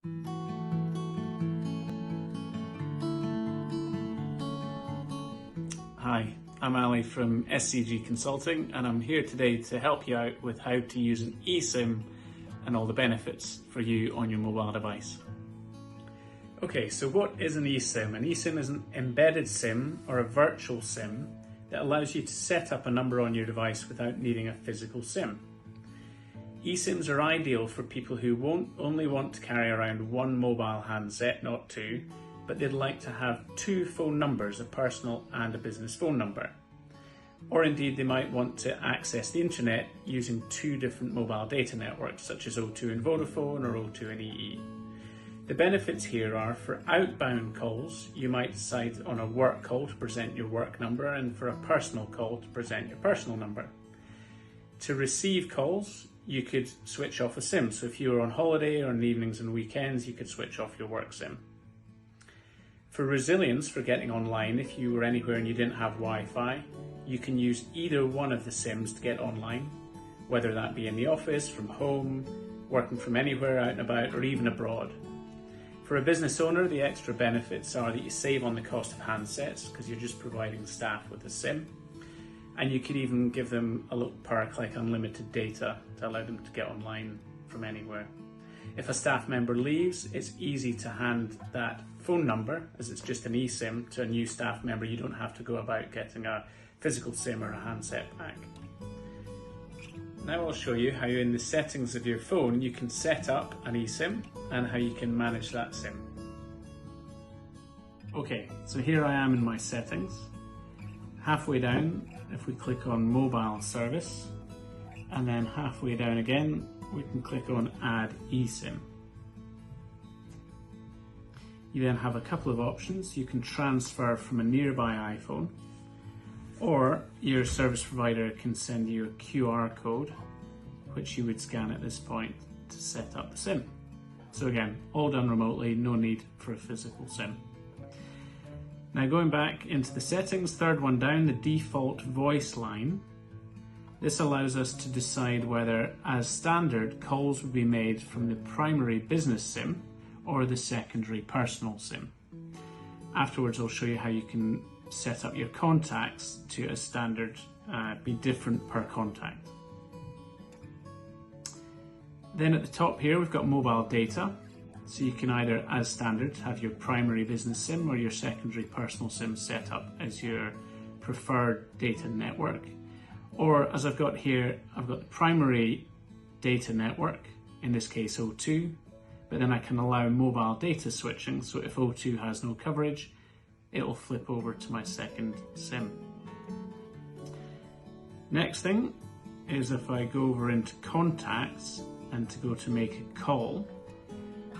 Hi, I'm Ali from SCG Consulting, and I'm here today to help you out with how to use an eSIM and all the benefits for you on your mobile device. Okay, so what is an eSIM? An eSIM is an embedded SIM or a virtual SIM that allows you to set up a number on your device without needing a physical SIM. eSIMs are ideal for people who won't only want to carry around one mobile handset, not two, but they'd like to have two phone numbers, a personal and a business phone number. Or indeed they might want to access the internet using two different mobile data networks such as O2 and Vodafone or O2 and EE. The benefits here are for outbound calls, you might decide on a work call to present your work number and for a personal call to present your personal number. To receive calls, you could switch off a SIM. So if you were on holiday or in the evenings and weekends, you could switch off your work SIM. For resilience, for getting online, if you were anywhere and you didn't have Wi-Fi, you can use either one of the SIMs to get online, whether that be in the office, from home, working from anywhere out and about, or even abroad. For a business owner, the extra benefits are that you save on the cost of handsets because you're just providing staff with a SIM. And you could even give them a little perk like unlimited data to allow them to get online from anywhere. If a staff member leaves, it's easy to hand that phone number, as it's just an eSIM, to a new staff member. You don't have to go about getting a physical SIM or a handset back. Now I'll show you how in the settings of your phone you can set up an eSIM and how you can manage that SIM. Okay, so here I am in my settings. Halfway down, if we click on mobile service, and then halfway down again, we can click on add eSIM. You then have a couple of options. You can transfer from a nearby iPhone, or your service provider can send you a QR code, which you would scan at this point to set up the SIM. So again, all done remotely, no need for a physical SIM. Now going back into the settings, third one down, the default voice line. This allows us to decide whether, as standard, calls would be made from the primary business SIM or the secondary personal SIM. Afterwards, I'll show you how you can set up your contacts to, as standard, be different per contact. Then at the top here, we've got mobile data. So you can either, as standard, have your primary business SIM or your secondary personal SIM set up as your preferred data network. Or as I've got here, I've got the primary data network, in this case O2, but then I can allow mobile data switching. So if O2 has no coverage, it'll flip over to my second SIM. Next thing is if I go over into contacts and to go to make a call,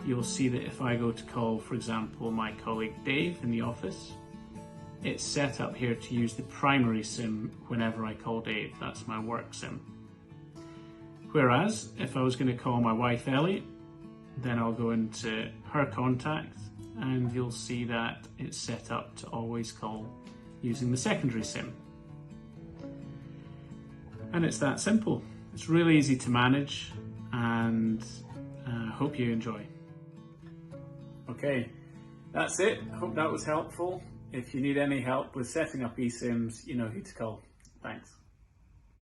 you'll see that if I go to call, for example, my colleague Dave in the office, it's set up here to use the primary SIM whenever I call Dave. That's my work SIM. Whereas if I was going to call my wife Ellie, then I'll go into her contacts and you'll see that it's set up to always call using the secondary SIM. And it's that simple. It's really easy to manage, and hope you enjoy. Okay, that's it. Hope that was helpful. If you need any help with setting up eSIMs, you know who to call. Thanks.